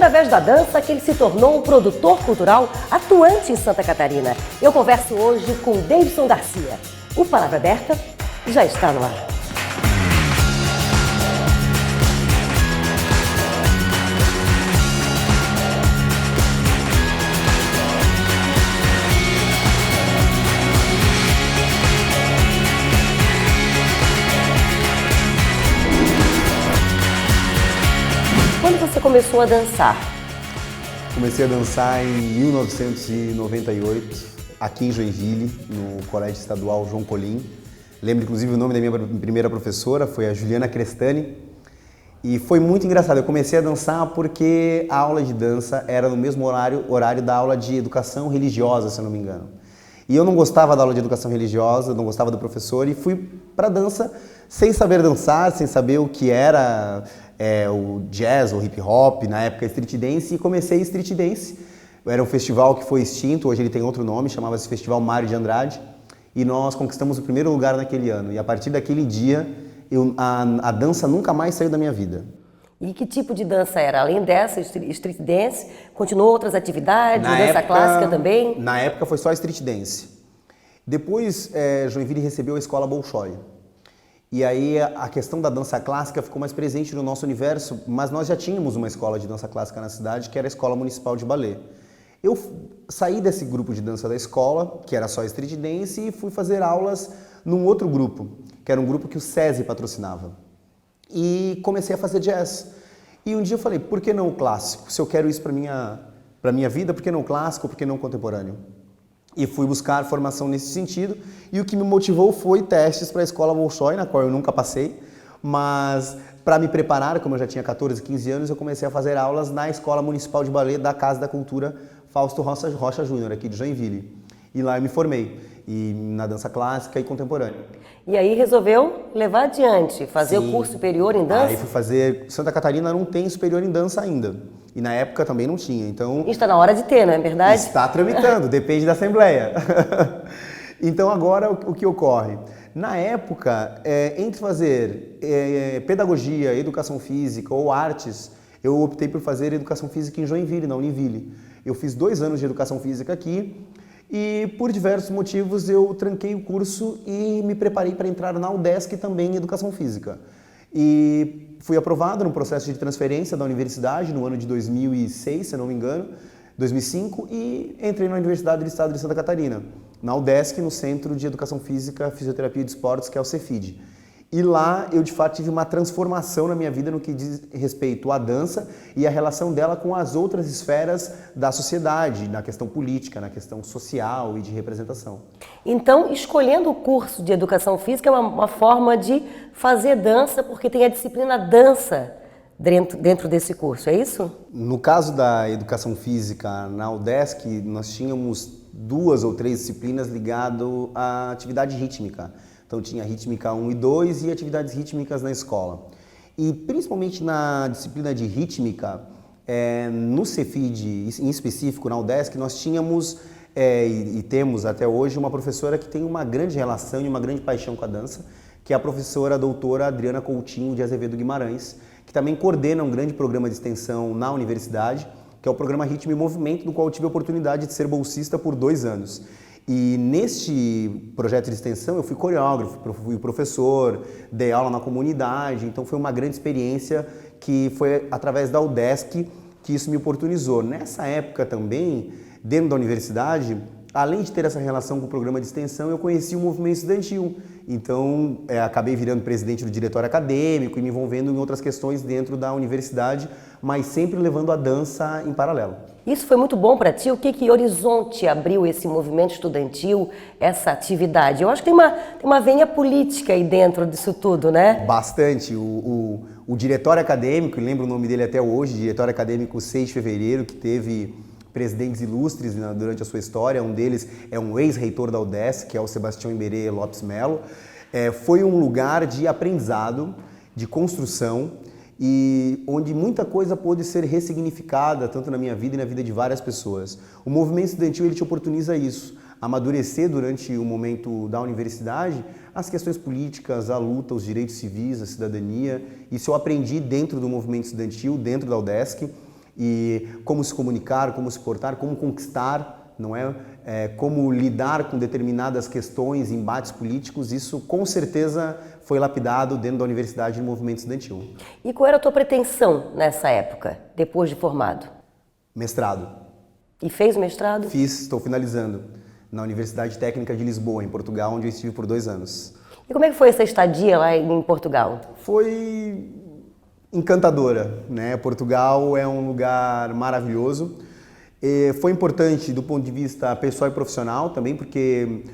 através da dança que ele se tornou um produtor cultural atuante em Santa Catarina. Eu converso hoje com Davidson Garcia. O Palavra Aberta já está no ar. Quando você começou a dançar? Comecei a dançar em 1998, aqui em Joinville, no Colégio Estadual João Colim. Lembro inclusive o nome da minha primeira professora, foi a Juliana Crestani. E foi muito engraçado, eu comecei a dançar porque a aula de dança era no mesmo horário da aula de educação religiosa, se eu não me engano. E eu não gostava da aula de educação religiosa, não gostava do professor e fui para dança sem saber dançar, sem saber o que era o jazz, o hip hop, na época street dance, e comecei street dance. Era um festival que foi extinto, hoje ele tem outro nome, chamava-se Festival Mário de Andrade, e nós conquistamos o primeiro lugar naquele ano. E a partir daquele dia, a dança nunca mais saiu da minha vida. E que tipo de dança era? Além dessa, street dance, continuou outras atividades, dança clássica também? Na época foi só street dance. Depois, Joinville recebeu a Escola Bolshoi. E aí a questão da dança clássica ficou mais presente no nosso universo, mas nós já tínhamos uma escola de dança clássica na cidade, que era a Escola Municipal de Ballet. Eu saí desse grupo de dança da escola, que era só street dance, e fui fazer aulas num outro grupo, que era um grupo que o SESI patrocinava. E comecei a fazer jazz. E um dia eu falei, por que não o clássico? Se eu quero isso para minha vida, por que não o clássico, por que não o contemporâneo? E fui buscar formação nesse sentido, e o que me motivou foi testes para a Escola Bolshoi, na qual eu nunca passei, mas para me preparar, como eu já tinha 14, 15 anos, eu comecei a fazer aulas na Escola Municipal de Ballet da Casa da Cultura Fausto Rocha Júnior, aqui de Joinville. E lá eu me formei, e na dança clássica e contemporânea. E aí resolveu levar adiante, fazer o curso superior em dança? Aí fui fazer... Santa Catarina não tem superior em dança ainda. E na época também não tinha, então... Está na hora de ter, não é verdade? Está tramitando, depende da Assembleia. Então agora o que ocorre? Na época, entre fazer pedagogia, educação física ou artes, eu optei por fazer educação física em Joinville, na Univille. Eu fiz 2 anos de educação física aqui e por diversos motivos eu tranquei o curso e me preparei para entrar na UDESC também em educação física. E fui aprovado no processo de transferência da universidade no ano de 2006, se não me engano, 2005, e entrei na Universidade do Estado de Santa Catarina, na UDESC, no Centro de Educação Física, Fisioterapia e Desportos, que é o Cefid. E lá eu de fato tive uma transformação na minha vida no que diz respeito à dança e a relação dela com as outras esferas da sociedade, na questão política, na questão social e de representação. Então, escolhendo o curso de educação física é uma forma de fazer dança, porque tem a disciplina dança dentro desse curso, é isso? No caso da educação física na UDESC, nós tínhamos 2 ou 3 disciplinas ligadas à atividade rítmica. Então tinha rítmica 1 e 2 e atividades rítmicas na escola. E principalmente na disciplina de rítmica, no Cefid, em específico na UDESC, nós tínhamos e temos até hoje uma professora que tem uma grande relação e uma grande paixão com a dança, que é a professora doutora Adriana Coutinho de Azevedo Guimarães, que também coordena um grande programa de extensão na universidade, que é o programa Ritmo e Movimento, do qual eu tive a oportunidade de ser bolsista por 2 anos. E neste projeto de extensão eu fui coreógrafo, fui professor, dei aula na comunidade, então foi uma grande experiência que foi através da UDESC que isso me oportunizou. Nessa época também, dentro da universidade, além de ter essa relação com o programa de extensão, eu conheci o movimento estudantil. Então, acabei virando presidente do diretório acadêmico e me envolvendo em outras questões dentro da universidade, mas sempre levando a dança em paralelo. Isso foi muito bom para ti? O que horizonte abriu esse movimento estudantil, essa atividade? Eu acho que tem uma veia política aí dentro disso tudo, né? Bastante. O diretório acadêmico, lembro o nome dele até hoje, Diretório Acadêmico 6 de Fevereiro, que teve presidentes ilustres durante a sua história. Um deles é um ex-reitor da UDESC, que é o Sebastião Iberê Lopes Melo. Foi um lugar de aprendizado, de construção, e onde muita coisa pôde ser ressignificada, tanto na minha vida e na vida de várias pessoas. O movimento estudantil ele te oportuniza isso, amadurecer durante o momento da universidade as questões políticas, a luta, os direitos civis, a cidadania. Isso eu aprendi dentro do movimento estudantil, dentro da UDESC, e como se comunicar, como se portar, como conquistar, não é? Como lidar com determinadas questões, embates políticos, isso com certeza foi lapidado dentro da Universidade no movimento estudantil. E qual era a tua pretensão nessa época, depois de formado? Mestrado. E fez o mestrado? Fiz, estou finalizando, na Universidade Técnica de Lisboa, em Portugal, onde eu estive por 2 anos. E como é que foi essa estadia lá em Portugal? Foi encantadora, né? Portugal é um lugar maravilhoso. Foi importante do ponto de vista pessoal e profissional também, porque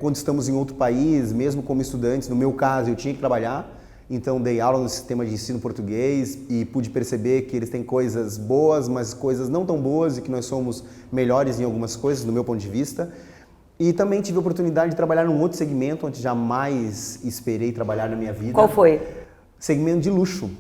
quando estamos em outro país, mesmo como estudantes, no meu caso eu tinha que trabalhar, então dei aula no sistema de ensino português e pude perceber que eles têm coisas boas, mas coisas não tão boas e que nós somos melhores em algumas coisas, no meu ponto de vista. E também tive a oportunidade de trabalhar num outro segmento onde jamais esperei trabalhar na minha vida. Qual foi? Segmento de luxo.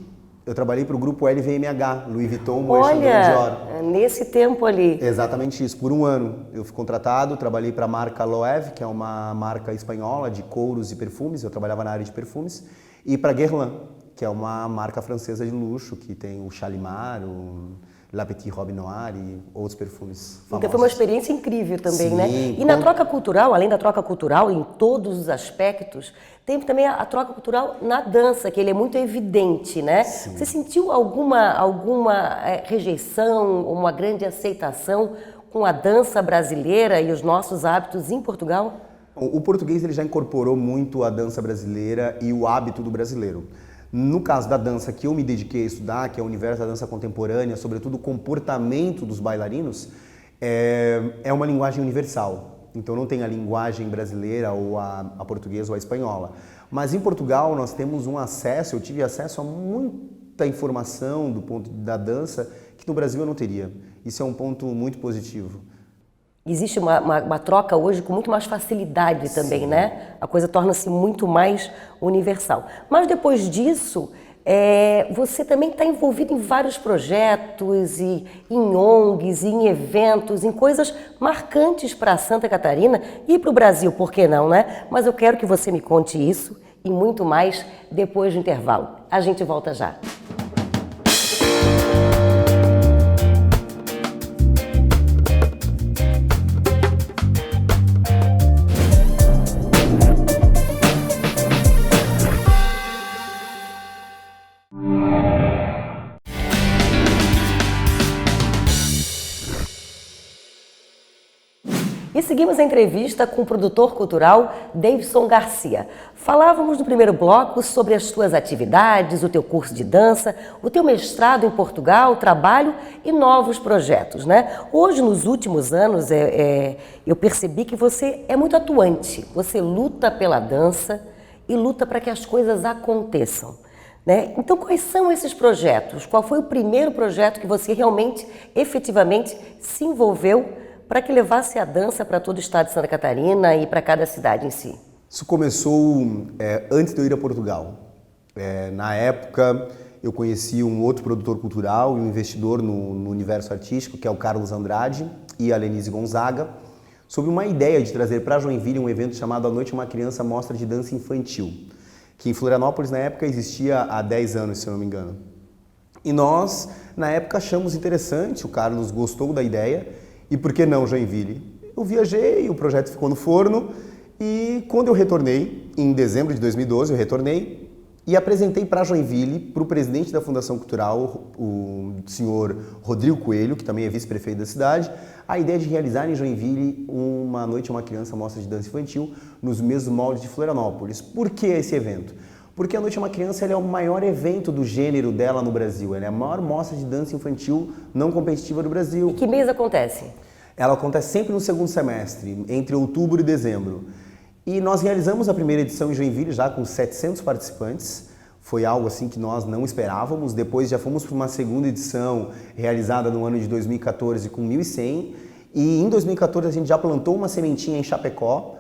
Eu trabalhei para o grupo LVMH, Louis Vuitton, Moët Chandon Olha, nesse tempo ali. Exatamente isso, por 1 ano. Eu fui contratado, trabalhei para a marca Loewe, que é uma marca espanhola de couros e perfumes, eu trabalhava na área de perfumes, e para Guerlain, que é uma marca francesa de luxo, que tem o Shalimar, o La Petite Robe Noire e outros perfumes famosos. Então foi uma experiência incrível também, Sim, né? E na troca cultural, além da troca cultural, em todos os aspectos, tem também a troca cultural na dança, que ele é muito evidente, né? Sim. Você sentiu alguma rejeição, uma grande aceitação com a dança brasileira e os nossos hábitos em Portugal? O português ele já incorporou muito a dança brasileira e o hábito do brasileiro. No caso da dança que eu me dediquei a estudar, que é o universo da dança contemporânea, sobretudo o comportamento dos bailarinos, é uma linguagem universal. Então não tem a linguagem brasileira ou a portuguesa ou a espanhola. Mas em Portugal nós temos um acesso, eu tive acesso a muita informação do ponto da dança que no Brasil eu não teria. Isso é um ponto muito positivo. Existe uma troca hoje com muito mais facilidade também, sim, né? A coisa torna-se muito mais universal. Mas depois disso, você também está envolvido em vários projetos, e em ONGs, e em eventos, em coisas marcantes para Santa Catarina e para o Brasil, por que não, né? Mas eu quero que você me conte isso e muito mais depois do intervalo. A gente volta já. E seguimos a entrevista com o produtor cultural Davidson Garcia. Falávamos no primeiro bloco sobre as tuas atividades, o teu curso de dança, o teu mestrado em Portugal, trabalho e novos projetos, né? Hoje, nos últimos anos, eu percebi que você é muito atuante. Você luta pela dança e luta para que as coisas aconteçam, né? Então, quais são esses projetos? Qual foi o primeiro projeto que você realmente, efetivamente, se envolveu para que levasse a dança para todo o estado de Santa Catarina e para cada cidade em si? Isso começou antes de eu ir a Portugal. Na época, eu conheci um outro produtor cultural e um investidor no universo artístico, que é o Carlos Andrade e a Lenise Gonzaga, sobre uma ideia de trazer para Joinville um evento chamado A Noite Uma Criança Mostra de Dança Infantil, que em Florianópolis, na época, existia há 10 anos, se eu não me engano. E nós, na época, achamos interessante, o Carlos gostou da ideia. E por que não Joinville? Eu viajei, o projeto ficou no forno e quando eu retornei, em dezembro de 2012, eu retornei e apresentei para Joinville, para o presidente da Fundação Cultural, o senhor Rodrigo Coelho, que também é vice-prefeito da cidade, a ideia de realizar em Joinville uma noite uma criança mostra de dança infantil nos mesmos moldes de Florianópolis. Por que esse evento? Porque a Noite é uma Criança é o maior evento do gênero dela no Brasil. Ela é a maior mostra de dança infantil não competitiva do Brasil. E que mês acontece? Ela acontece sempre no segundo semestre, entre outubro e dezembro. E nós realizamos a primeira edição em Joinville já com 700 participantes. Foi algo assim que nós não esperávamos. Depois já fomos para uma segunda edição realizada no ano de 2014 com 1.100. E em 2014 a gente já plantou uma sementinha em Chapecó,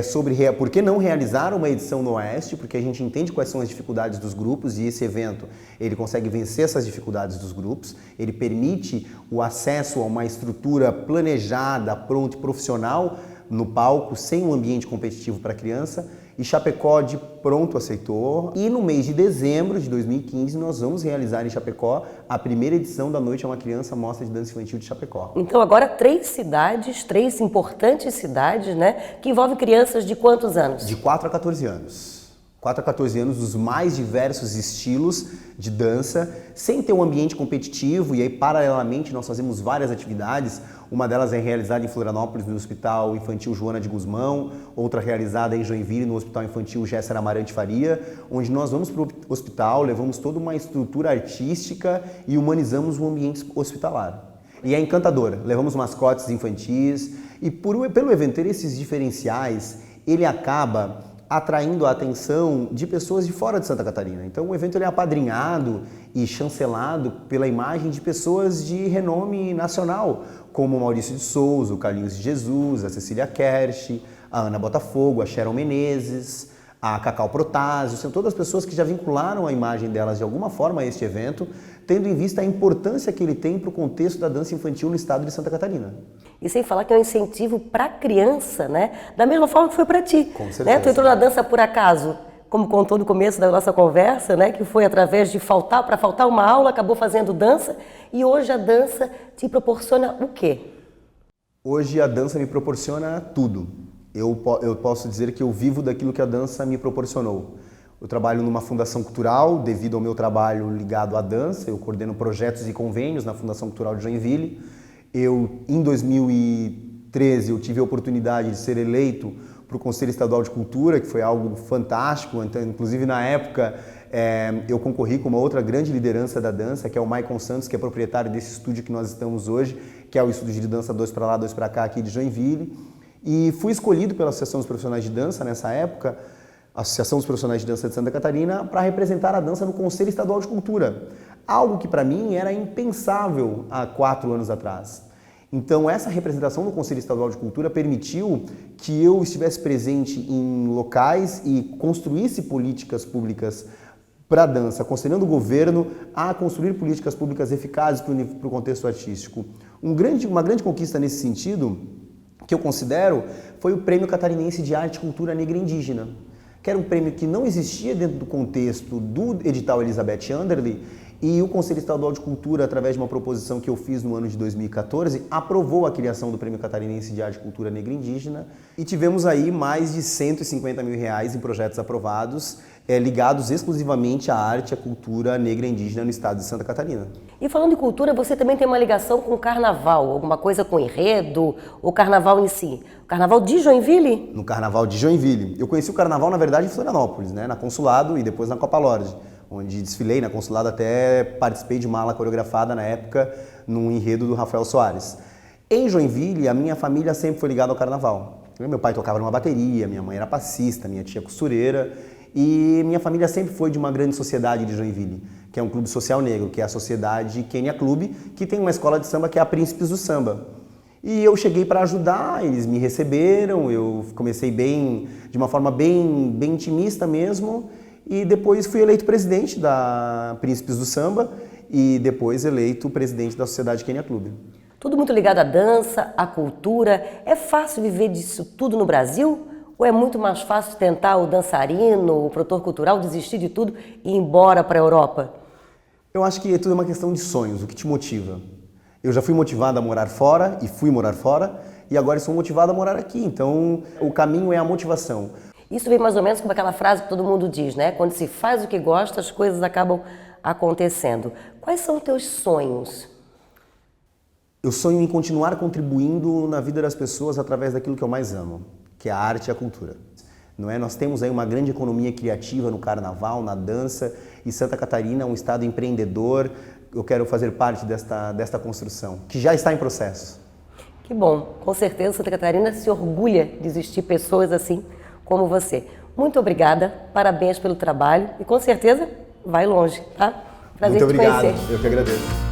sobre por que não realizar uma edição no Oeste, porque a gente entende quais são as dificuldades dos grupos e esse evento ele consegue vencer essas dificuldades dos grupos, ele permite o acesso a uma estrutura planejada, pronta e profissional no palco, sem um ambiente competitivo para a criança, e Chapecó de pronto aceitou. E no mês de dezembro de 2015 nós vamos realizar em Chapecó a primeira edição da Noite é uma Criança, Mostra de Dança Infantil de Chapecó. Então agora 3 cidades, 3 importantes cidades, né, que envolvem crianças de quantos anos? De 4 a 14 anos. 4 a 14 anos, os mais diversos estilos de dança, sem ter um ambiente competitivo, e aí paralelamente nós fazemos várias atividades. Uma delas é realizada em Florianópolis, no Hospital Infantil Joana de Guzmão, outra realizada em Joinville, no Hospital Infantil Géssera Amarante Faria, onde nós vamos para o hospital, levamos toda uma estrutura artística e humanizamos o ambiente hospitalar. E é encantadora, levamos mascotes infantis, e pelo evento ter esses diferenciais, ele acaba atraindo a atenção de pessoas de fora de Santa Catarina. Então o evento ele é apadrinhado e chancelado pela imagem de pessoas de renome nacional, como o Maurício de Souza, o Carlinhos de Jesus, a Cecília Kersh, a Ana Botafogo, a Sharon Menezes, a Cacau Protásio, são todas pessoas que já vincularam a imagem delas de alguma forma a este evento, tendo em vista a importância que ele tem para o contexto da dança infantil no estado de Santa Catarina. E sem falar que é um incentivo para a criança, né? Da mesma forma que foi para ti. Com certeza. Né? Tu entrou na dança por acaso, como contou no começo da nossa conversa, né? Que foi através de para faltar uma aula, acabou fazendo dança, e hoje a dança te proporciona o quê? Hoje a dança me proporciona tudo. Eu posso dizer que eu vivo daquilo que a dança me proporcionou. Eu trabalho numa fundação cultural, devido ao meu trabalho ligado à dança, eu coordeno projetos e convênios na Fundação Cultural de Joinville. Em 2013, eu tive a oportunidade de ser eleito para o Conselho Estadual de Cultura, que foi algo fantástico. Então, inclusive, na época, eu concorri com uma outra grande liderança da dança, que é o Maicon Santos, que é proprietário desse estúdio que nós estamos hoje, que é o Estúdio de Dança 2 para lá, 2 para cá, aqui de Joinville. E fui escolhido pela Associação dos Profissionais de Dança, nessa época, a Associação dos Profissionais de Dança de Santa Catarina, para representar a dança no Conselho Estadual de Cultura. Algo que para mim era impensável há 4 anos atrás. Então essa representação no Conselho Estadual de Cultura permitiu que eu estivesse presente em locais e construísse políticas públicas para a dança, aconselhando o governo a construir políticas públicas eficazes para o contexto artístico. Uma grande conquista nesse sentido, que eu considero, foi o Prêmio Catarinense de Arte e Cultura Negra e Indígena, que era um prêmio que não existia dentro do contexto do edital Elizabeth Anderle, e o Conselho Estadual de Cultura, através de uma proposição que eu fiz no ano de 2014, aprovou a criação do Prêmio Catarinense de Arte e Cultura Negra e Indígena, e tivemos aí mais de R$150 mil em projetos aprovados, ligados exclusivamente à arte e à cultura negra e indígena no estado de Santa Catarina. E falando em cultura, você também tem uma ligação com o carnaval, alguma coisa com enredo, ou carnaval em si? O carnaval de Joinville? No carnaval de Joinville. Eu conheci o carnaval, na verdade, em Florianópolis, né? Na Consulado e depois na Copa Lorde, onde desfilei na Consulado, até participei de uma ala coreografada na época, num enredo do Rafael Soares. Em Joinville, a minha família sempre foi ligada ao carnaval. Meu pai tocava numa bateria, minha mãe era passista, minha tia costureira, e minha família sempre foi de uma grande sociedade de Joinville, que é um clube social negro, que é a Sociedade Quênia Clube, que tem uma escola de samba que é a Príncipes do Samba. E eu cheguei para ajudar, eles me receberam, eu comecei de uma forma bem intimista mesmo, e depois fui eleito presidente da Príncipes do Samba e depois eleito presidente da Sociedade Quênia Clube. Tudo muito ligado à dança, à cultura. É fácil viver disso tudo no Brasil? Ou é muito mais fácil tentar o dançarino, o produtor cultural, desistir de tudo e ir embora para a Europa? Eu acho que tudo é uma questão de sonhos, o que te motiva. Eu já fui motivado a morar fora e fui morar fora, e agora sou motivado a morar aqui. Então, o caminho é a motivação. Isso vem mais ou menos como aquela frase que todo mundo diz, né? Quando se faz o que gosta, as coisas acabam acontecendo. Quais são os teus sonhos? Eu sonho em continuar contribuindo na vida das pessoas através daquilo que eu mais amo, que é a arte e a cultura. Não é? Nós temos aí uma grande economia criativa no carnaval, na dança, e Santa Catarina é um estado empreendedor. Eu quero fazer parte desta construção, que já está em processo. Que bom, com certeza Santa Catarina se orgulha de existir pessoas assim como você. Muito obrigada, parabéns pelo trabalho e com certeza vai longe, tá? Prazer em te conhecer. Muito obrigado, eu que agradeço.